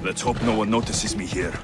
Let's hope no one notices me here.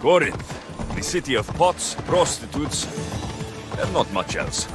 Corinth, the city of pots, prostitutes, and not much else.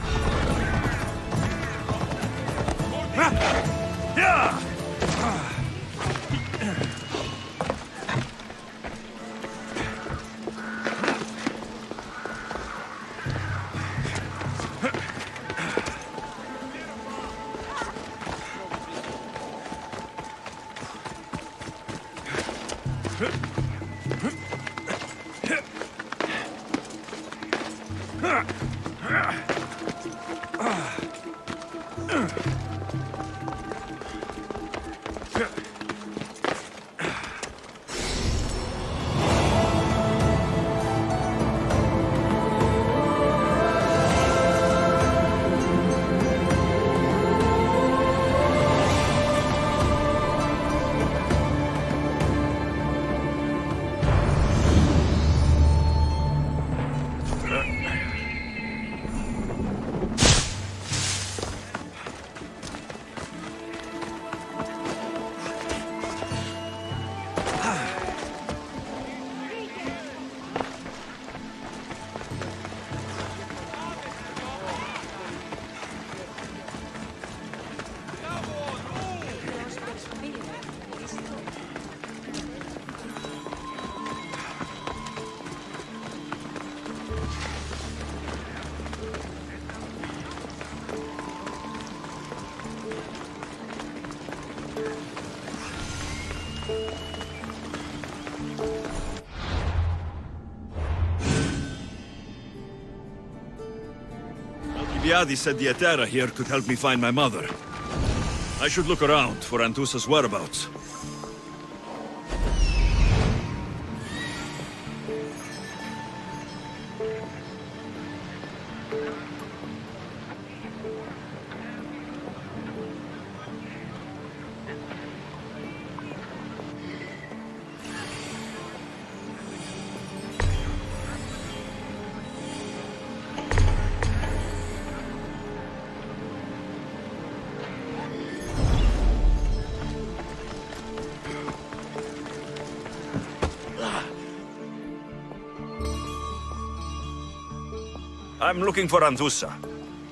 Alcibiades said the Atera here could help me find my mother. I should look around for Antusa's whereabouts. I'm looking for Anthusa.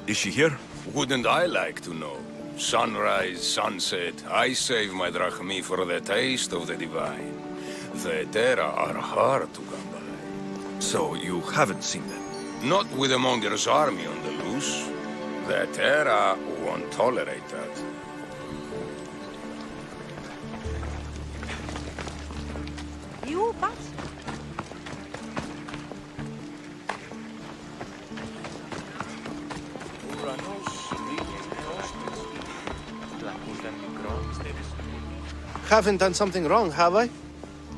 Is she here? Wouldn't I like to know? Sunrise, sunset, I save my drachmi for the taste of the divine. The Terra are hard to come by. So you haven't seen them? Not with the Monger's army on the loose. The Terra won't tolerate that. You but Haven't done something wrong, have I?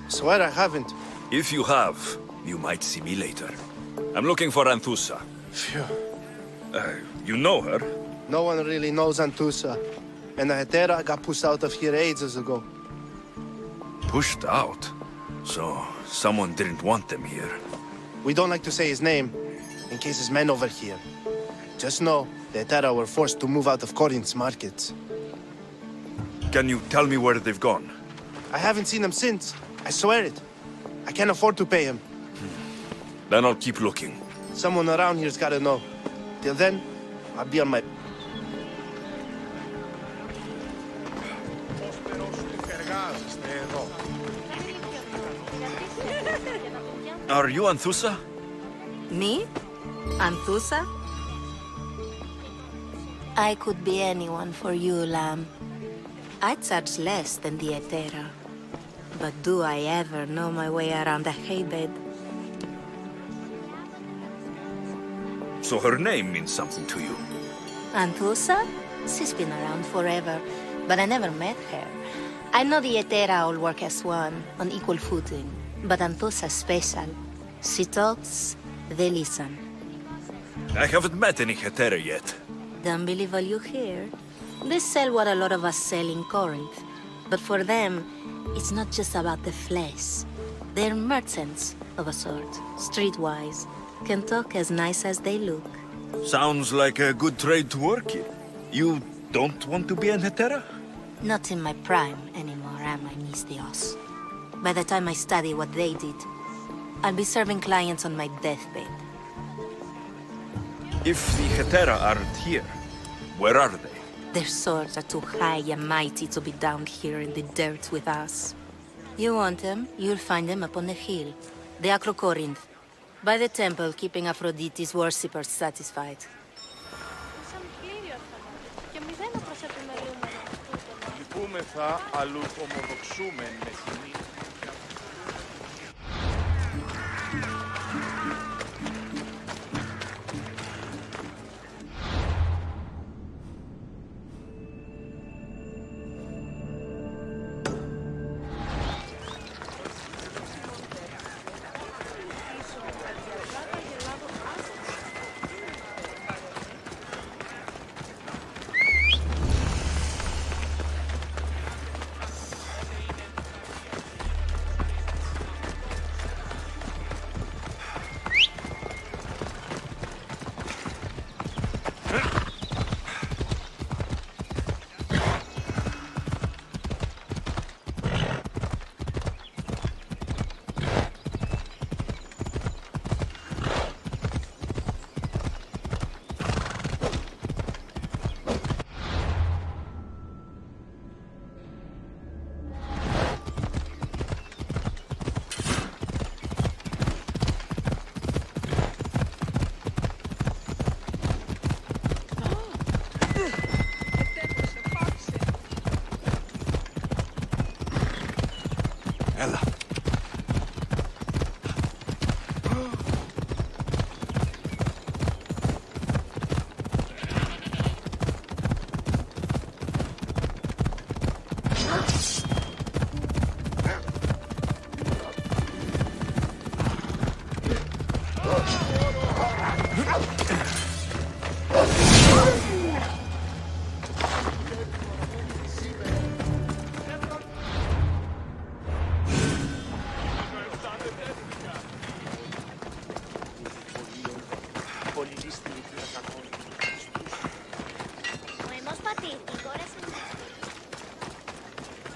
Swear I haven't. If you have, you might see me later. I'm looking for Anthusa. Phew. You know her? No one really knows Antusa. And the Hetera got pushed out of here ages ago. Pushed out? So, someone didn't want them here. We don't like to say his name, in case his men overhear. Just know, the Hetera were forced to move out of Corinth's markets. Can you tell me where they've gone? I haven't seen him since. I swear it. I can't afford to pay him. Then I'll keep looking. Someone around here's gotta know. Till then, I'll be on my... Are you Anthusa? me? Anthusa? I could be anyone for you, lamb. I charge less than the Etera. But do I ever know my way around a haybed? So her name means something to you. Anthusa? She's been around forever, but I never met her. I know the Etera all work as one, on equal footing. But Anthusa's special. She talks, they listen. I haven't met any Hetera yet. Don't believe all you hear. They sell what a lot of us sell in Corinth. But for them, it's not just about the flesh. They're merchants of a sort, streetwise. Can talk as nice as they look. Sounds like a good trade to work in. You don't want to be an Hetera? Not in my prime anymore, am I, Mystios? By the time I study what they did, I'll be serving clients on my deathbed. If the Hetera aren't here, where are they? Their swords are too high and mighty to be down here in the dirt with us. You want them, you'll find them up on the hill. The Acrocorinth. By the temple, keeping Aphrodite's worshippers satisfied. Λυπούμεθα, αλλού ομοδοξούμε με θυμή. Ella.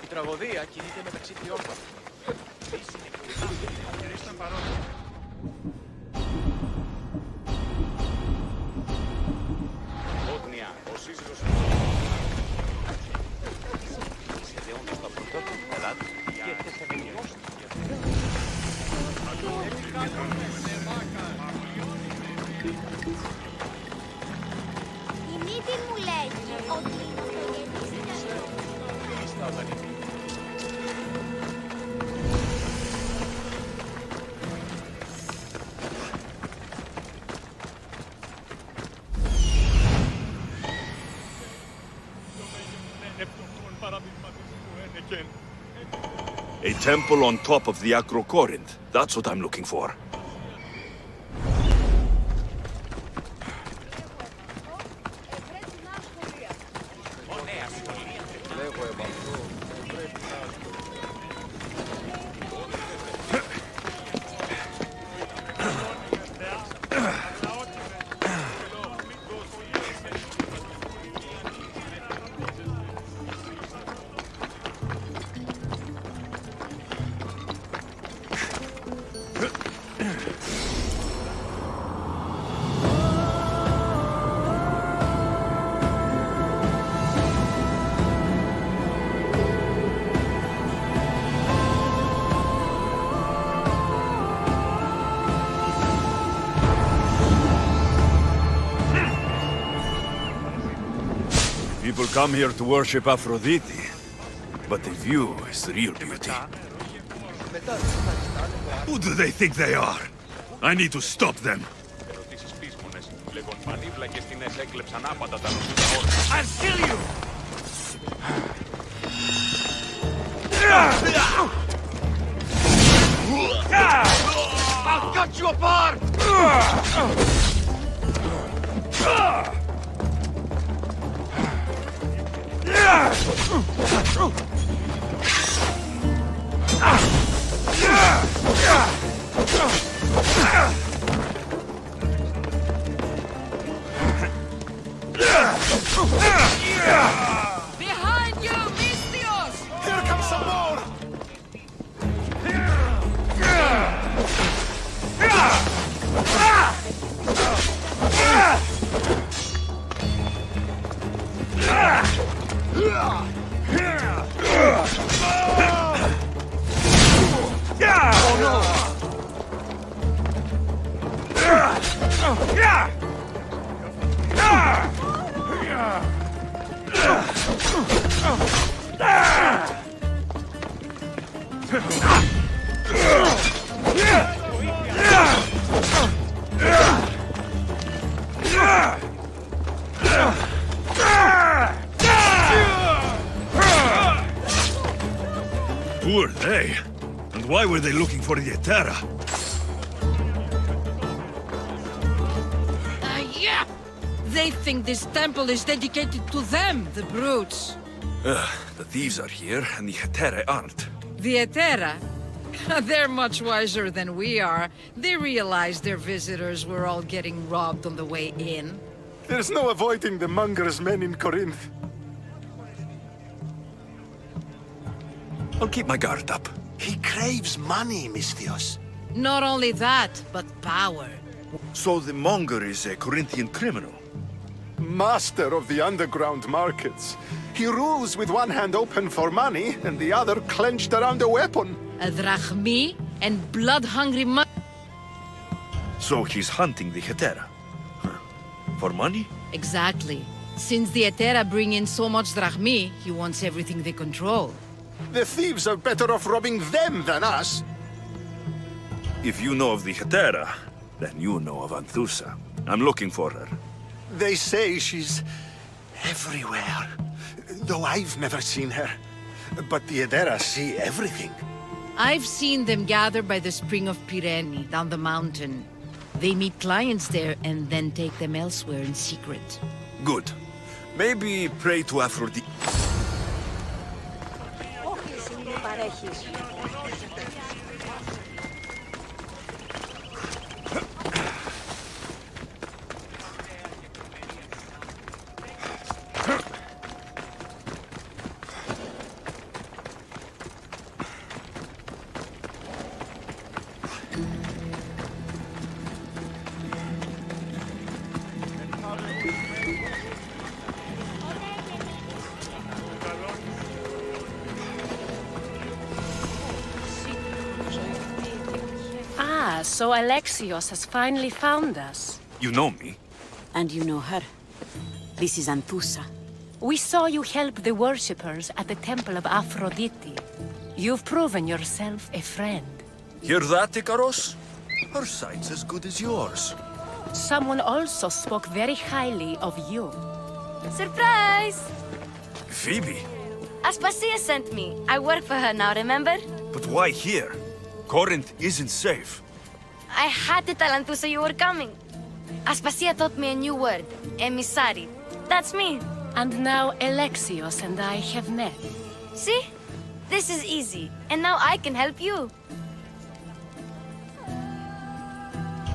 Η τραγωδία κινείται μεταξύ τριών βαθμών. Δύση, νεκροτά, ήταν παρόντα. A temple on top of the Acrocorinth. That's what I'm looking for. People come here to worship Aphrodite, but the view is the real beauty. Who do they think they are? I need to stop them. I'll kill you! I'll cut you apart! Behind you, Mystios! Here comes some more! Who are they? And why were they looking for the Etera? Yeah! They think this temple is dedicated to them, the brutes. The thieves are here, and the Etera aren't. The Etera? They're much wiser than we are. They realized their visitors were all getting robbed on the way in. There's no avoiding the monger's men in Corinth. I'll keep my guard up. He craves money, Mystios. Not only that, but power. So the monger is a Corinthian criminal? Master of the underground markets. He rules with one hand open for money and the other clenched around a weapon. A drachmi and blood-hungry money. So he's hunting the Etera? Huh. For money? Exactly. Since the Etera bring in so much drachmi, he wants everything they control. The thieves are better off robbing them than us. If you know of the Etera, then you know of Anthusa. I'm looking for her. They say she's everywhere, though I've never seen her. But the Edera see everything. I've seen them gather by the spring of Pirene, down the mountain. They meet clients there and then take them elsewhere in secret. Good. Maybe pray to Aphrodite. So Alexios has finally found us. You know me? And you know her. This is Anthusa. We saw you help the worshippers at the temple of Aphrodite. You've proven yourself a friend. Hear that, Ikaros? Her sight's as good as yours. Someone also spoke very highly of you. Surprise! Phoebe? Aspasia sent me. I work for her now, remember? But why here? Corinth isn't safe. I had to tell Anthusa you were coming. Aspasia taught me a new word, emissary. That's me. And now Alexios and I have met. See? This is easy. And now I can help you.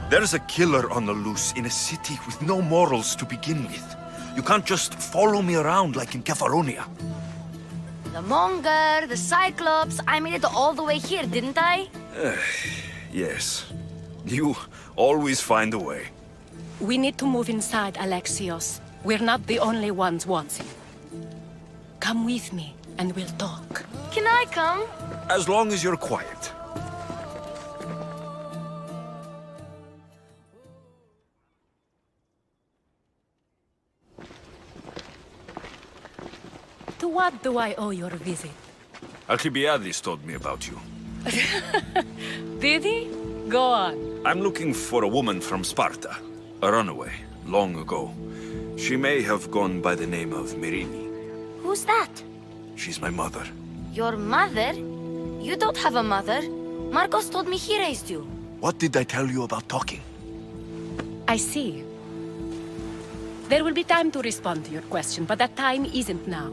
There's a killer on the loose in a city with no morals to begin with. You can't just follow me around like in Kepharonia. The Monger, the Cyclops, I made it all the way here, didn't I? Yes. You always find a way. We need to move inside, Alexios. We're not the only ones watching. Come with me, and we'll talk. Can I come? As long as you're quiet. To what do I owe your visit? Alcibiades told me about you. Did he? Go on. I'm looking for a woman from Sparta. A runaway, long ago. She may have gone by the name of Myrine. Who's that? She's my mother. Your mother? You don't have a mother. Marcos told me he raised you. What did I tell you about talking? I see. There will be time to respond to your question, but that time isn't now.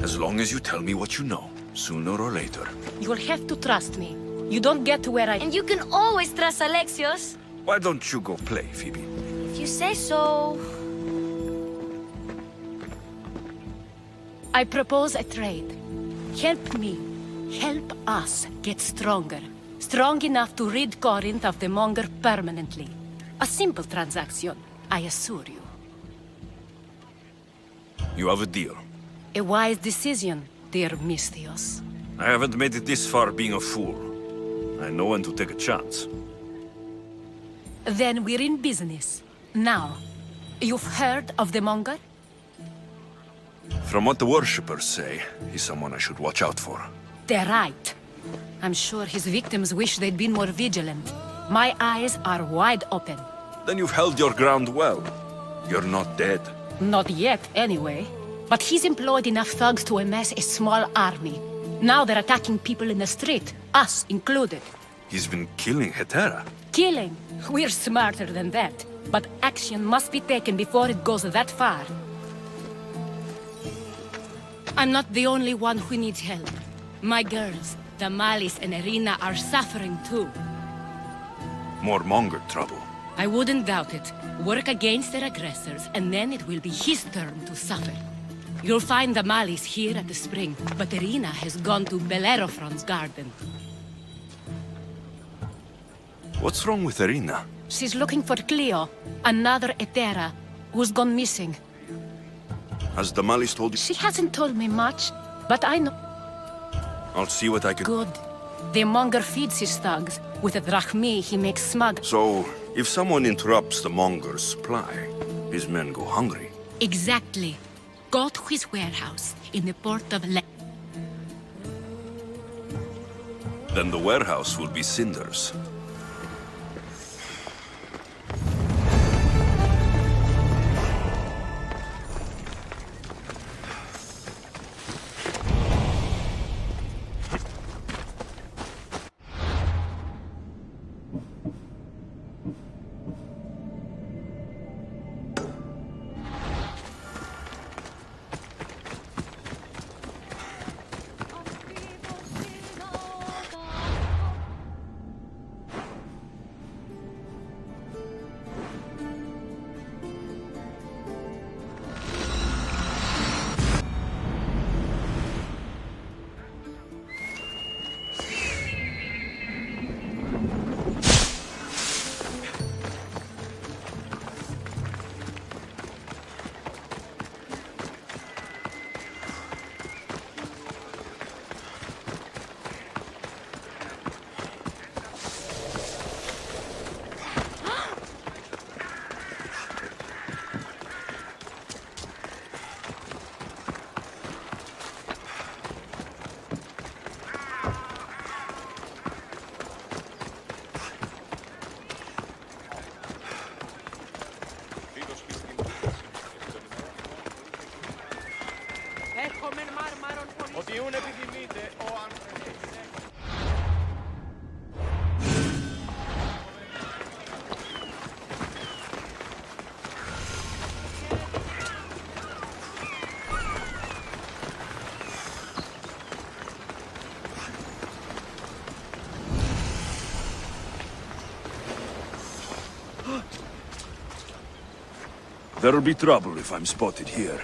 As long as you tell me what you know, sooner or later. You'll have to trust me. You don't get to where I... And you can always trust Alexios. Why don't you go play, Phoebe? If you say so. I propose a trade. Help me. Help us get stronger. Strong enough to rid Corinth of the Monger permanently. A simple transaction, I assure you. You have a deal. A wise decision, dear Misthios. I haven't made it this far being a fool. I know when to take a chance. Then we're in business. Now, you've heard of the Monger? From what the worshippers say, he's someone I should watch out for. They're right. I'm sure his victims wish they'd been more vigilant. My eyes are wide open. Then you've held your ground well. You're not dead. Not yet, anyway. But he's employed enough thugs to amass a small army. Now they're attacking people in the street, us included. He's been killing Hetera. Killing? We're smarter than that. But action must be taken before it goes that far. I'm not the only one who needs help. My girls, Damalis and Irina, are suffering too. More Monger trouble. I wouldn't doubt it. Work against their aggressors, and then it will be his turn to suffer. You'll find Damalis here at the spring, but Irina has gone to Bellerophon's garden. What's wrong with Irina? She's looking for Cleo, another Hetera, who's gone missing. Has Damalis told you? She hasn't told me much, but I know. I'll see what I can... Good. The Monger feeds his thugs. With a drachmi, he makes smug. So, if someone interrupts the Monger's supply, his men go hungry. Exactly. Go to his warehouse in the port of Then the warehouse will be cinders. Ότι ούν επιθυμείτε, ο άνθρωπος. There'll be trouble if I'm spotted here.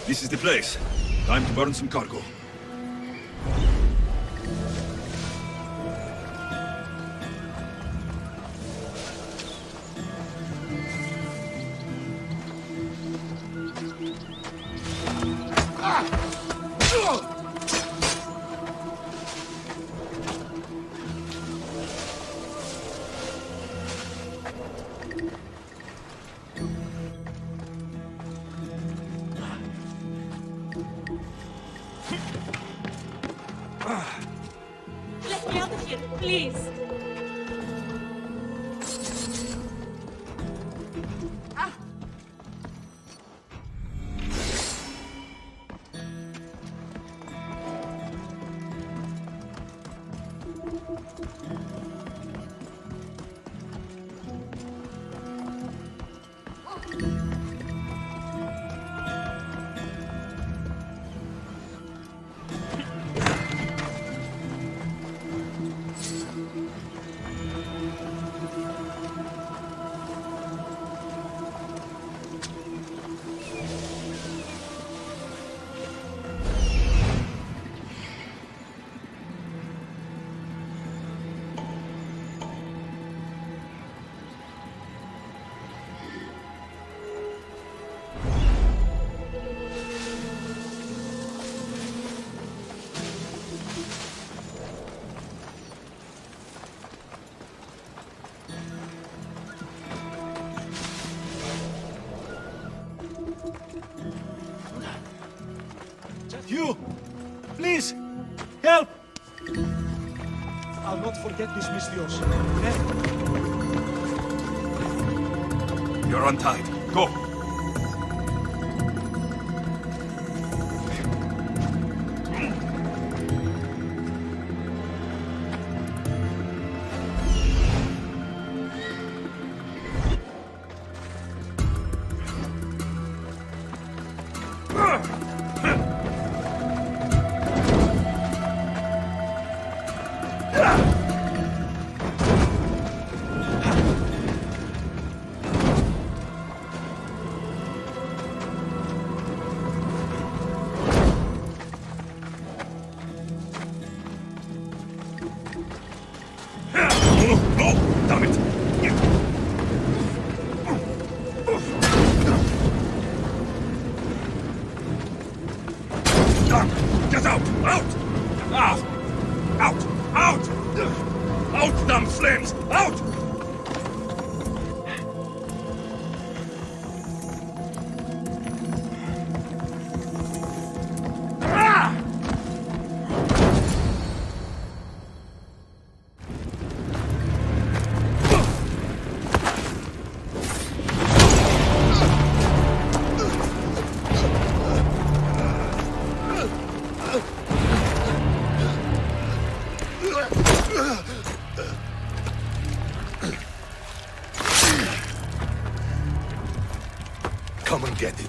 This is the place. Time to burn some cargo. Let me out of here, please. You! Please! Help! I'll not forget this, Miss Dios. You're untied. Go! No! Damn it! Get out! Out! Out! Out! Out! Out, damn flames! Out! Come and get it.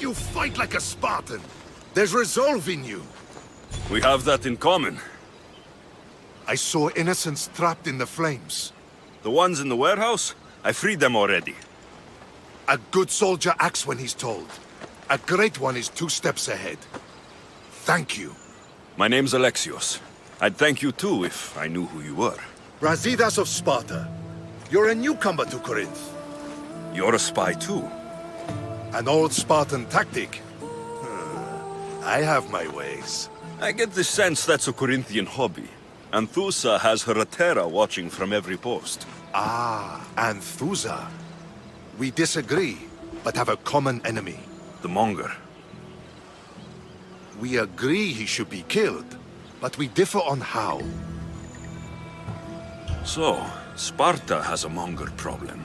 You fight like a Spartan. There's resolve in you. We have that in common. I saw innocents trapped in the flames. The ones in the warehouse? I freed them already. A good soldier acts when he's told. A great one is 2 steps ahead. Thank you. My name's Alexios. I'd thank you too if I knew who you were. Brasidas of Sparta. You're a newcomer to Corinth. You're a spy too. An old Spartan tactic. I have my ways. I get the sense that's a Corinthian hobby. Anthusa has her Atera watching from every post. Ah, Anthusa. We disagree, but have a common enemy. The Monger. We agree he should be killed, but we differ on how. So, Sparta has a Monger problem.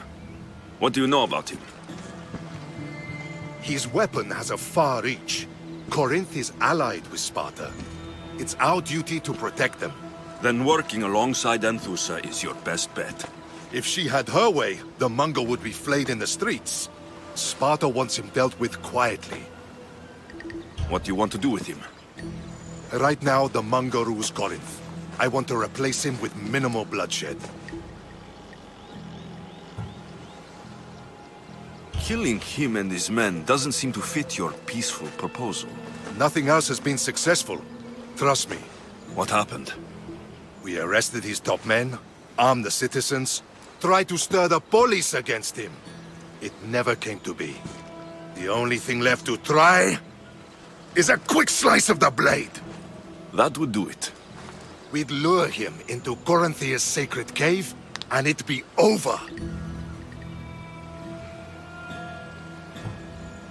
What do you know about him? His weapon has a far reach. Corinth is allied with Sparta. It's our duty to protect them. Then working alongside Anthusa is your best bet. If she had her way, the Mongol would be flayed in the streets. Sparta wants him dealt with quietly. What do you want to do with him? Right now, the Mongol rules Corinth. I want to replace him with minimal bloodshed. Killing him and his men doesn't seem to fit your peaceful proposal. Nothing else has been successful. Trust me. What happened? We arrested his top men, armed the citizens, tried to stir the police against him. It never came to be. The only thing left to try is a quick slice of the blade. That would do it. We'd lure him into Corinthia's sacred cave, and it'd be over.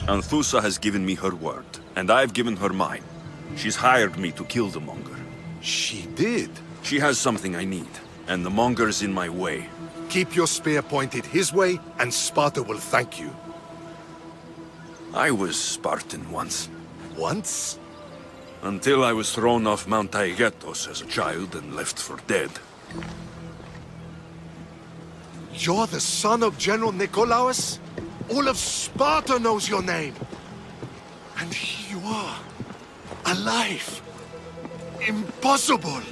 Anthusa has given me her word, and I've given her mine. She's hired me to kill the Monger. She did? She has something I need, and the Monger's in my way. Keep your spear pointed his way, and Sparta will thank you. I was Spartan once. Once? Until I was thrown off Mount Taygetos as a child and left for dead. You're the son of General Nikolaos? All of Sparta knows your name. And here you are, alive. Impossible!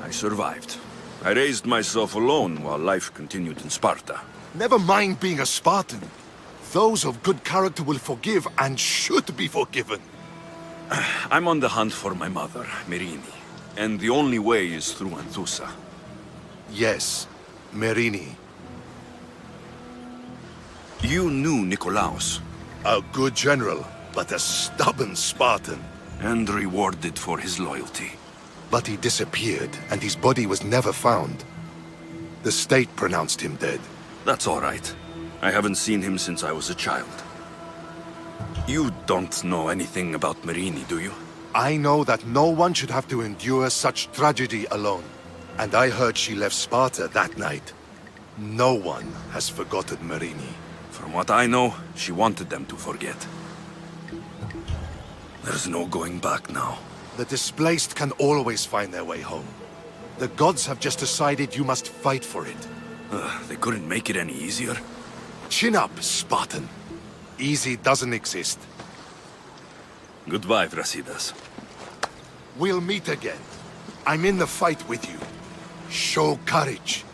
I survived. I raised myself alone while life continued in Sparta. Never mind being a Spartan. Those of good character will forgive and should be forgiven. I'm on the hunt for my mother, Merini. And the only way is through Anthusa. Yes, Merini. You knew Nikolaos. A good general, but a stubborn Spartan. And rewarded for his loyalty. But he disappeared, and his body was never found. The state pronounced him dead. That's all right. I haven't seen him since I was a child. You don't know anything about Merini, do you? I know that no one should have to endure such tragedy alone. And I heard she left Sparta that night. No one has forgotten Merini. From what I know, she wanted them to forget. There's no going back now. The displaced can always find their way home. The gods have just decided you must fight for it. They couldn't make it any easier. Chin up, Spartan. Easy doesn't exist. Goodbye, Brasidas. We'll meet again. I'm in the fight with you. Show courage.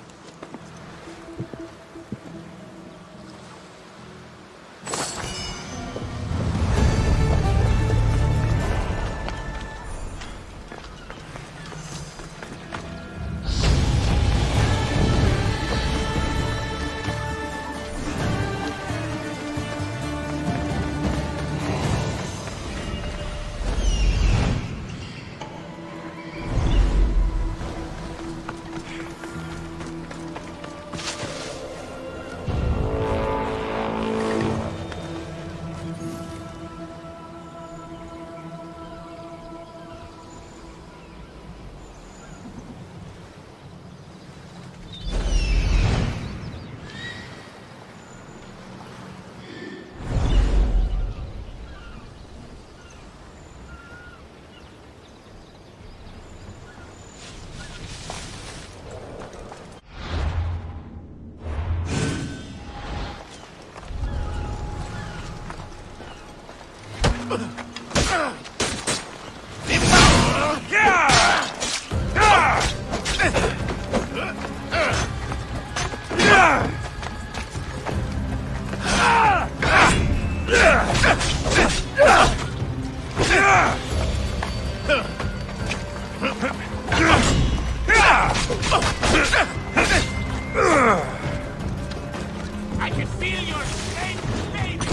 I can feel your strength, baby!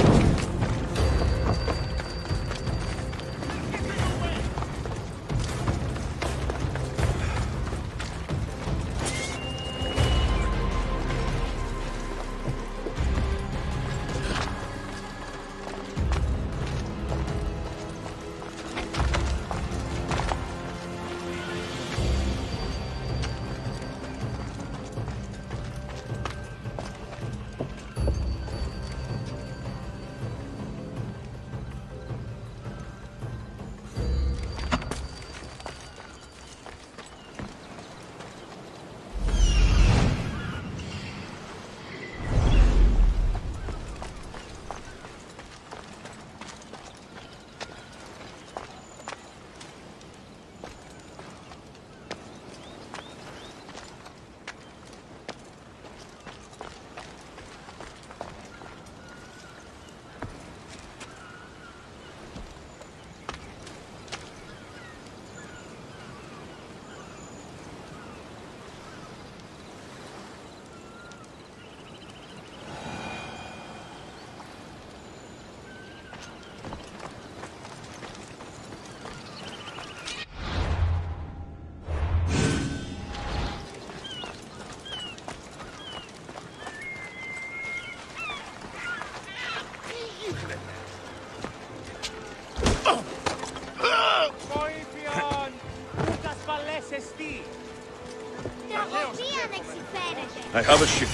I have a ship.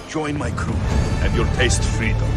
Join my crew, and you'll taste freedom.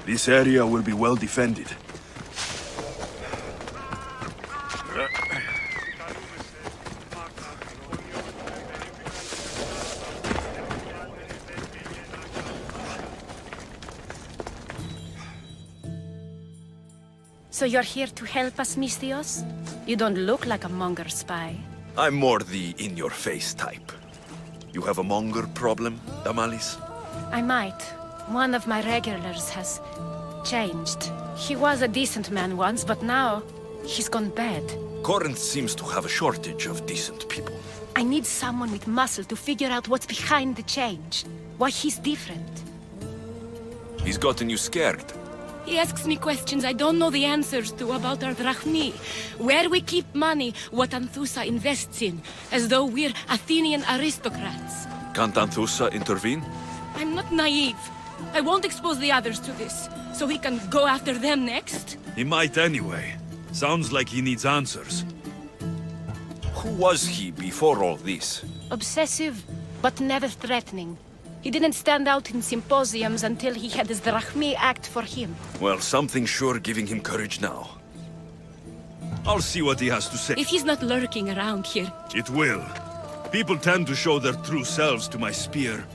This area will be well defended. So you're here to help us, Mistios? You don't look like a Monger spy. I'm more the in-your-face type. You have a monger problem, Damalis? I might. One of my regulars has changed. He was a decent man once, but now he's gone bad. Corinth seems to have a shortage of decent people. I need someone with muscle to figure out what's behind the change. Why he's different. He's gotten you scared. He asks me questions I don't know the answers to about our drachmi. Where we keep money, what Anthusa invests in. As though we're Athenian aristocrats. Can't Anthusa intervene? I'm not naive. I won't expose the others to this, so we can go after them next? He might anyway. Sounds like he needs answers. Who was he before all this? Obsessive, but never threatening. He didn't stand out in symposiums until he had his drachmi act for him. Well, something's sure giving him courage now. I'll see what he has to say. If he's not lurking around here... It will. People tend to show their true selves to my spear.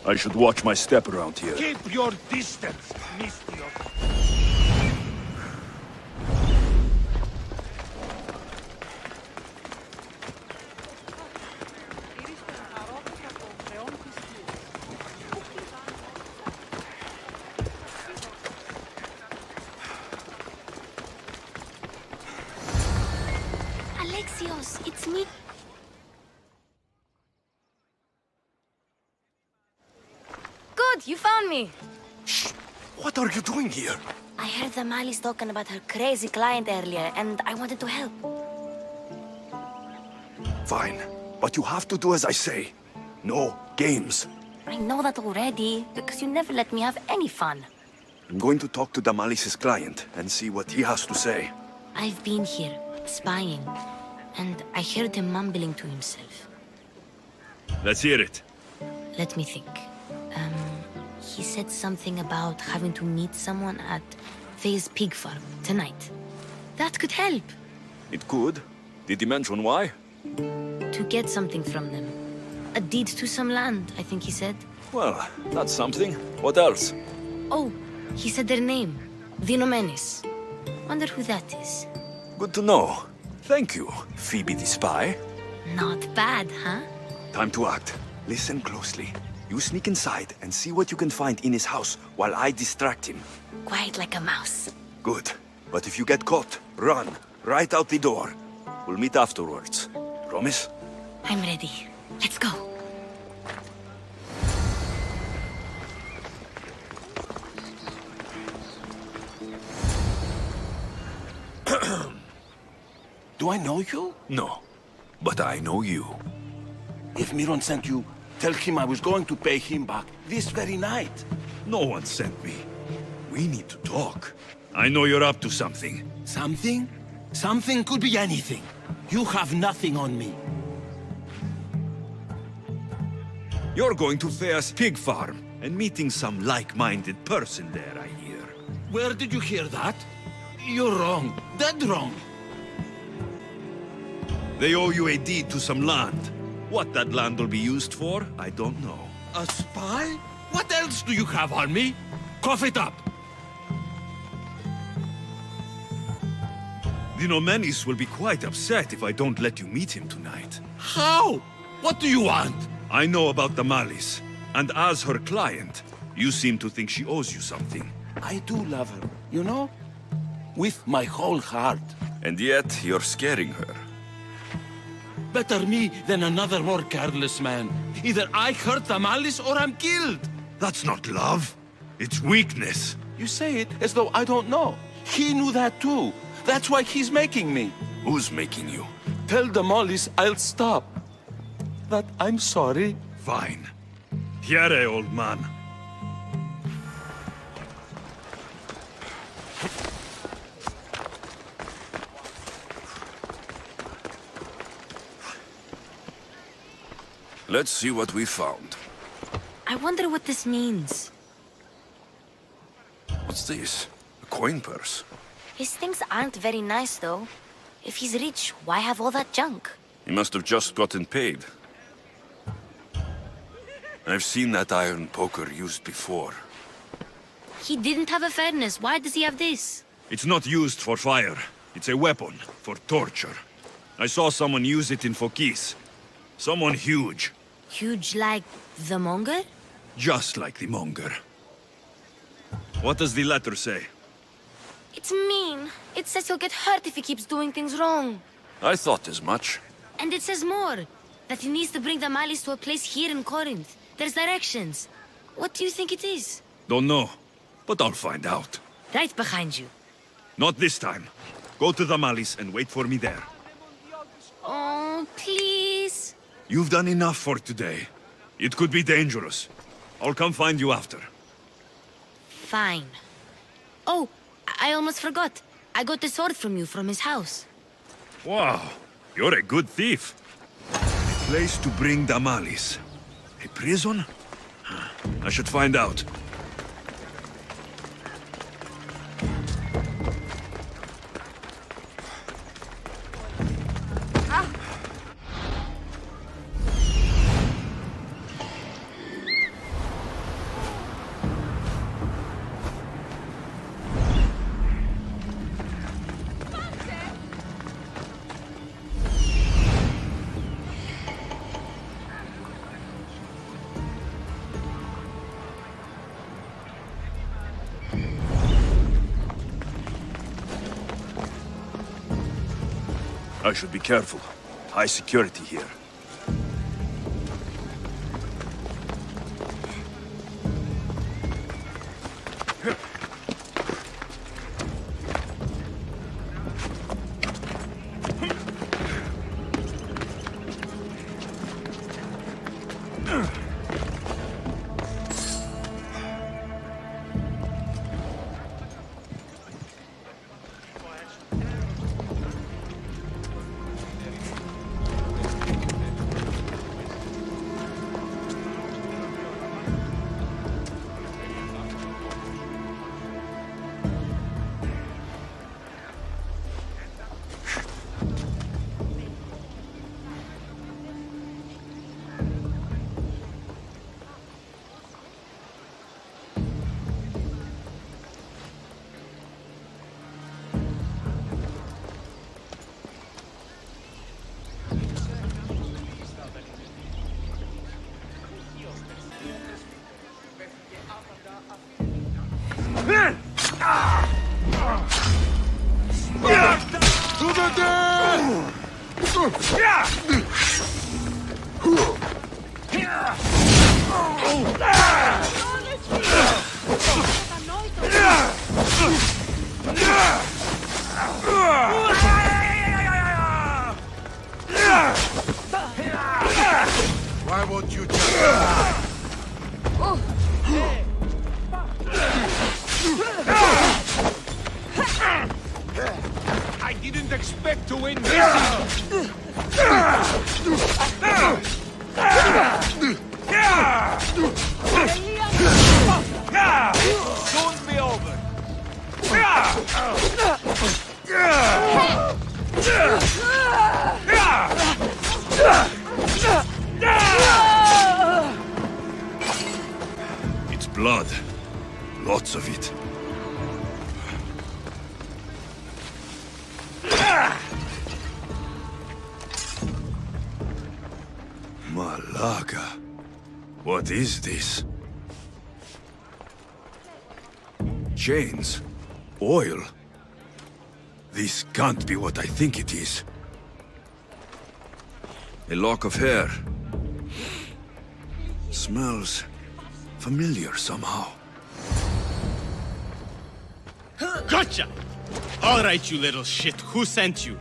I should watch my step around here. Keep your distance, Mistios. Alexios, it's me. Good, you found me. Shh! What are you doing here? I heard the Malis talking about her crazy client earlier, and I wanted to help. Fine, but you have to do as I say. No games. I know that already, because you never let me have any fun. I'm going to talk to Damalis's client and see what he has to say. I've been here, spying, and I heard him mumbling to himself. Let's hear it. Let me think. He said something about having to meet someone at Faye's pig farm tonight. That could help. It could. Did he mention why? To get something from them. A deed to some land, I think he said. Well, that's something. What else? Oh, he said their name. The Nomenis. Wonder who that is. Good to know. Thank you, Phoebe the spy. Not bad, huh? Time to act. Listen closely. You sneak inside and see what you can find in his house while I distract him. Quiet like a mouse. Good. But if you get caught, run. Right out the door. We'll meet afterwards. Promise? I'm ready. Let's go. Do I know you? No. But I know you. If Miron sent you, tell him I was going to pay him back this very night. No one sent me. We need to talk. I know you're up to something. Something? Something could be anything. You have nothing on me. You're going to Thea's pig farm and meeting some like-minded person there, I hear. Where did you hear that? You're wrong. Dead wrong. They owe you a deed to some land. What that land will be used for, I don't know. A spy? What else do you have on me? Cough it up. The Nomenis will be quite upset if I don't let you meet him tonight. How? What do you want? I know about the Malice, and as her client, you seem to think she owes you something. I do love her, you know? With my whole heart. And yet, you're scaring her. Better me than another more careless man. Either I hurt the Malice or I'm killed. That's not love. It's weakness. You say it as though I don't know. He knew that too. That's why he's making me. Who's making you? Tell the Malice I'll stop. That I'm sorry. Fine. Here, old man. Let's see what we found. I wonder what this means. What's this? A coin purse? His things aren't very nice, though. If he's rich, why have all that junk? He must have just gotten paid. I've seen that iron poker used before. He didn't have a furnace. Why does he have this? It's not used for fire. It's a weapon for torture. I saw someone use it in Fokis. Someone huge. Huge like the Monger? Just like the Monger. What does the letter say? It's mean. It says he'll get hurt if he keeps doing things wrong. I thought as much. And it says more. That he needs to bring the Malice to a place here in Corinth. There's directions. What do you think it is? Don't know, but I'll find out. Right behind you. Not this time. Go to the Malice and wait for me there. Oh, please. You've done enough for today. It could be dangerous. I'll come find you after. Fine. Oh, I almost forgot. I got the sword from you from his house. Wow, you're a good thief. A place to bring the Malice. A prison? I should find out. I should be careful. High security here. To the death! Why won't you just... I didn't expect to win this! Soon be over! It's blood. Lots of it. Malaga. What is this? Chains. Oil. This can't be what I think it is. A lock of hair. Smells familiar somehow. Gotcha! All right, you little shit. Who sent you?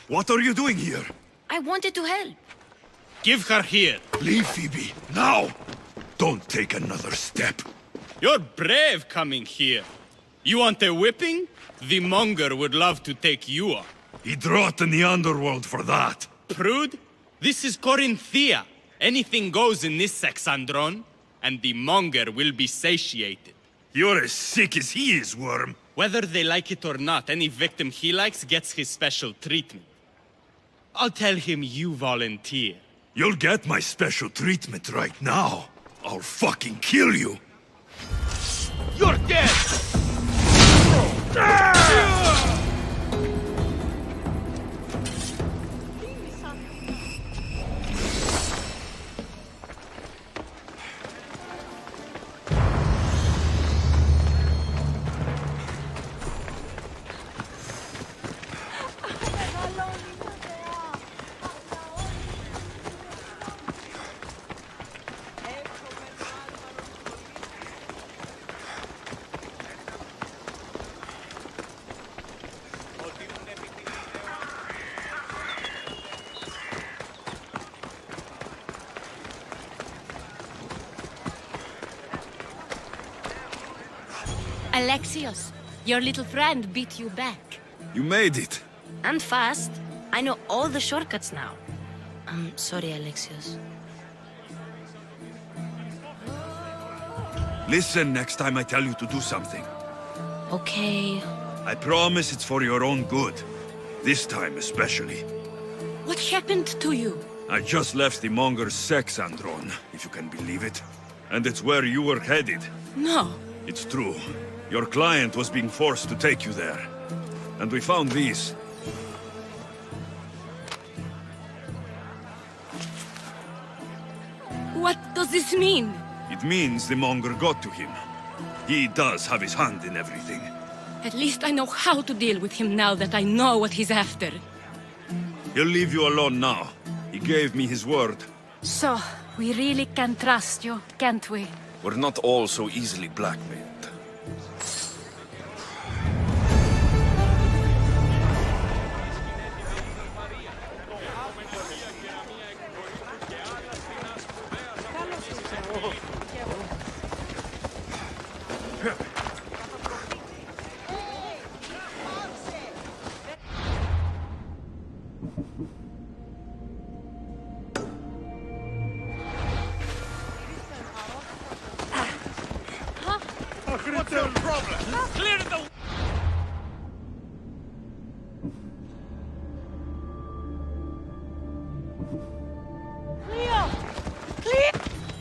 What are you doing here? I wanted to help. Give her here. Leave, Phoebe, now! Don't take another step. You're brave coming here. You want a whipping? The monger would love to take you on. He'd rot in the underworld for that. Prude? This is Corinthia. Anything goes in this Sexandron, and the monger will be satiated. You're as sick as he is, Worm. Whether they like it or not, any victim he likes gets his special treatment. I'll tell him you volunteer. You'll get my special treatment right now. I'll fucking kill you. You're dead! Alexios, your little friend beat you back. You made it. And fast. I know all the shortcuts now. I'm sorry, Alexios. Listen next time I tell you to do something. Okay. I promise it's for your own good. This time especially. What happened to you? I just left the monger's Sexandron, if you can believe it. And it's where you were headed. No. It's true. Your client was being forced to take you there. And we found these. What does this mean? It means the monger got to him. He does have his hand in everything. At least I know how to deal with him now that I know what he's after. He'll leave you alone now. He gave me his word. So, we really can trust you, can't we? We're not all so easily blackmailed. What's your problem? Clear the...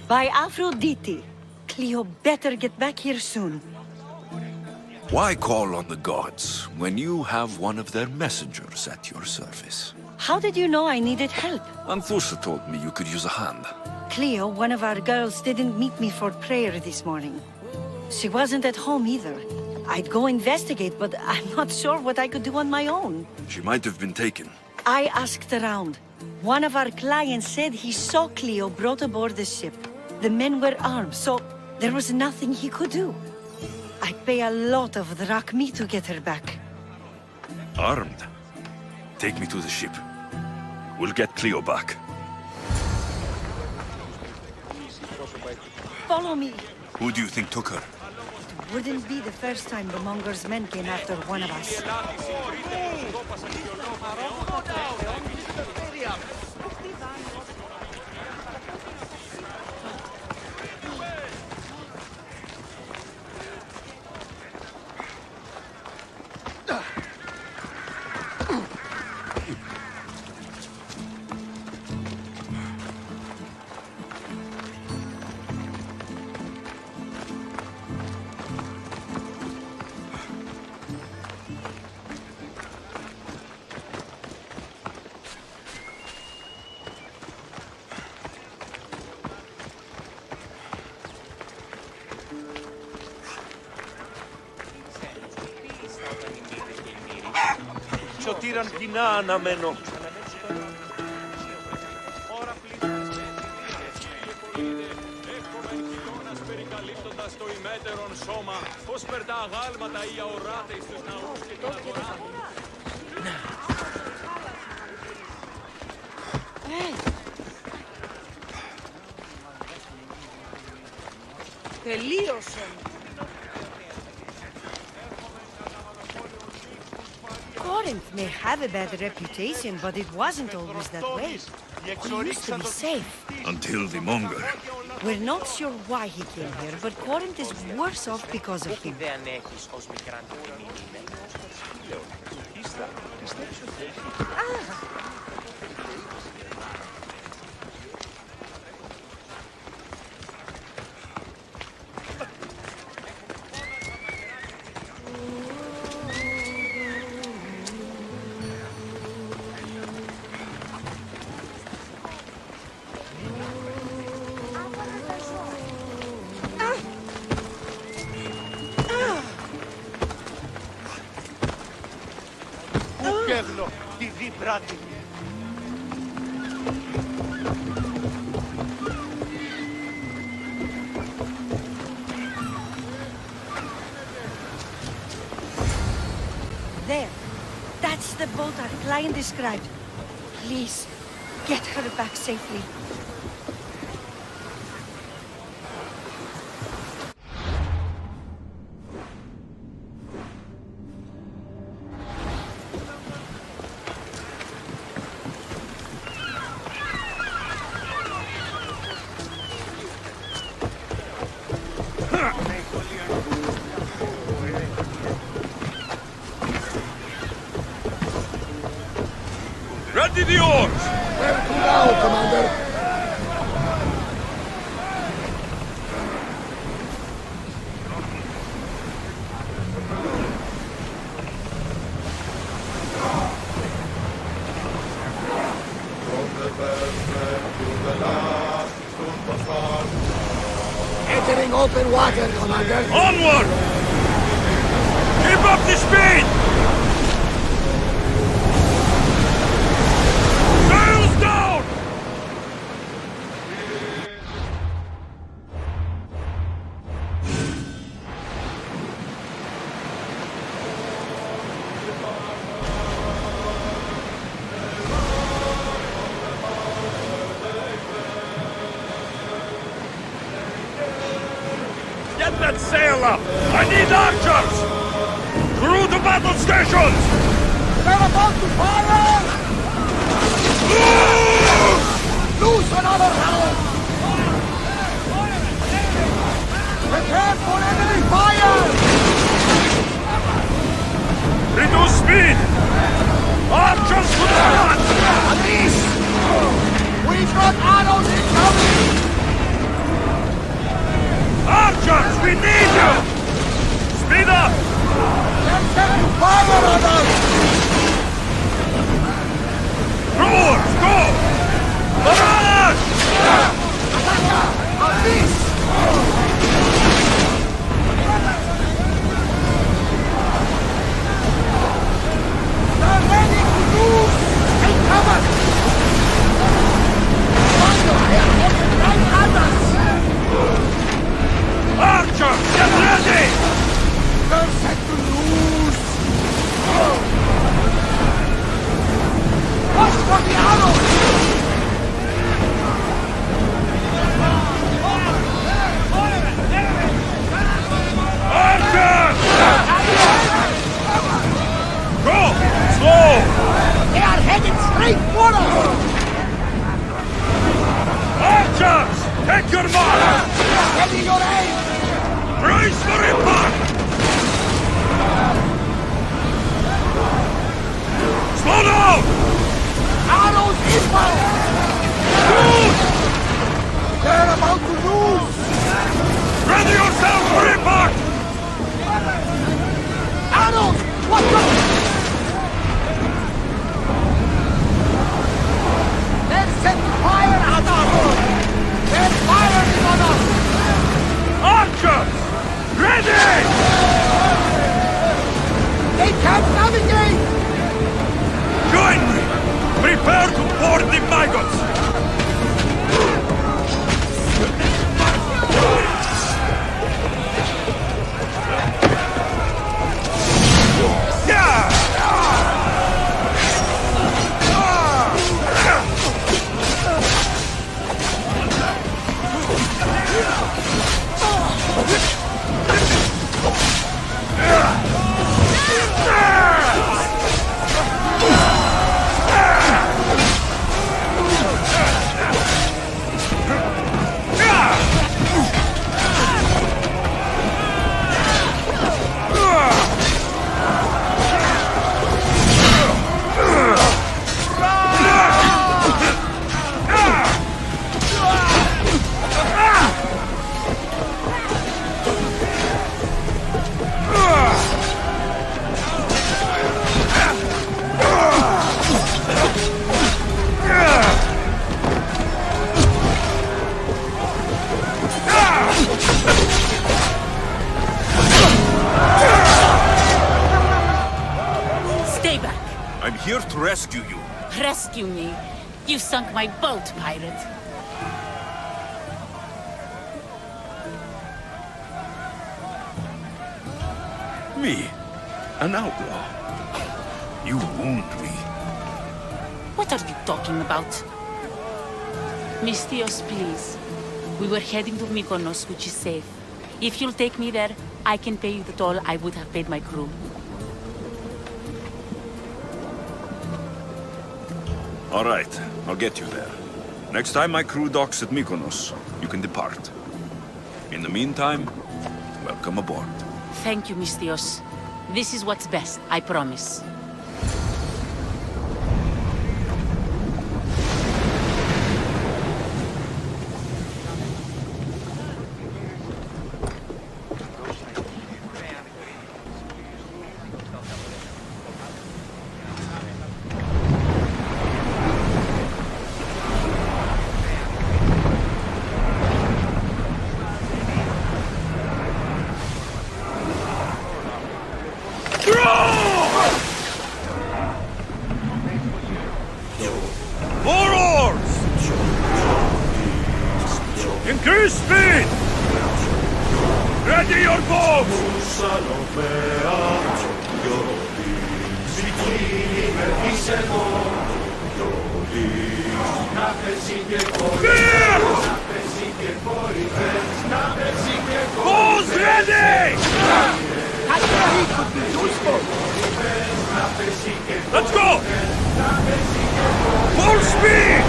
By Aphrodite. Cleo better get back here soon. Why call on the gods when you have one of their messengers at your service? How did you know I needed help? Anthusa told me you could use a hand. Cleo, one of our girls, didn't meet me for prayer this morning. She wasn't at home either. I'd go investigate, but I'm not sure what I could do on my own. She might have been taken. I asked around. One of our clients said he saw Cleo brought aboard the ship. The men were armed, so there was nothing he could do. I'd pay a lot of drachmi to get her back. Armed? Take me to the ship. We'll get Cleo back. Follow me. Who do you think took her? It wouldn't be the first time the Monger's men came after one of us. Σωτήραν κοινά αναμένω. Περικαλύπτοντας το ημέτερον σώμα, πως περτά αγάλματα ή αοράτε εις τους ναούς και τον αγορά. Τελείωσαν. Corinth may have a bad reputation, but it wasn't always that way. We used to be safe. Until the Monger. We're not sure why he came here, but Corinth is worse off because of him. There. That's the boat our client described. Please, get her back safely. Ready the oars! Where to now, Commander? Entering open water, Commander. Onward! Keep up the speed! Sails down! Get that sail up! I need archers! Through the battle stations! They're about to fire! Loose another round! Prepare for enemy fire! Reduce speed! Archers to the front! Police! We've got arrows incoming! Archers, we need you! Speed up! They're setting fire on us! Rowers, go! Barrage! I'm here to rescue you. Rescue me. You sunk my boat, pirate. Me? An outlaw? You wound me. What are you talking about? Mystios, please. We were heading to Mykonos, which is safe. If you'll take me there, I can pay you the toll I would have paid my crew. All right, I'll get you there. Next time my crew docks at Mykonos, you can depart. In the meantime, welcome aboard. Thank you, Mystios. This is what's best, I promise. More oars! Increase speed! Ready your boats! Bows ready! Let's go! Full speed!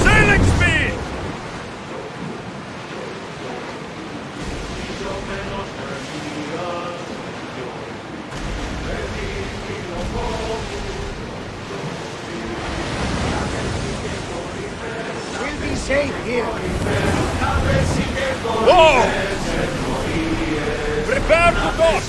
Sailing speed! We'll be safe here. Whoa! Prepare to dock!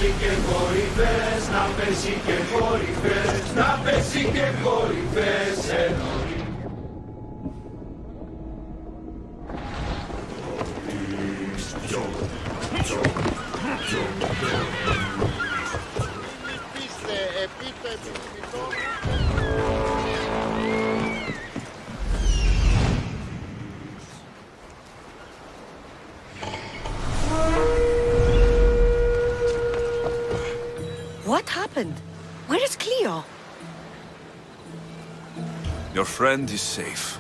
What happened? Where is Cleo? Your friend is safe.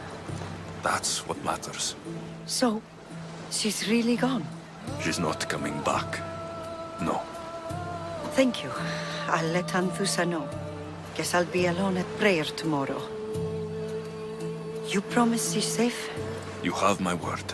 That's what matters. So, she's really gone. She's not coming back. No. Thank you. I'll let Anthusa know. Guess I'll be alone at prayer tomorrow. You promise she's safe? You have my word.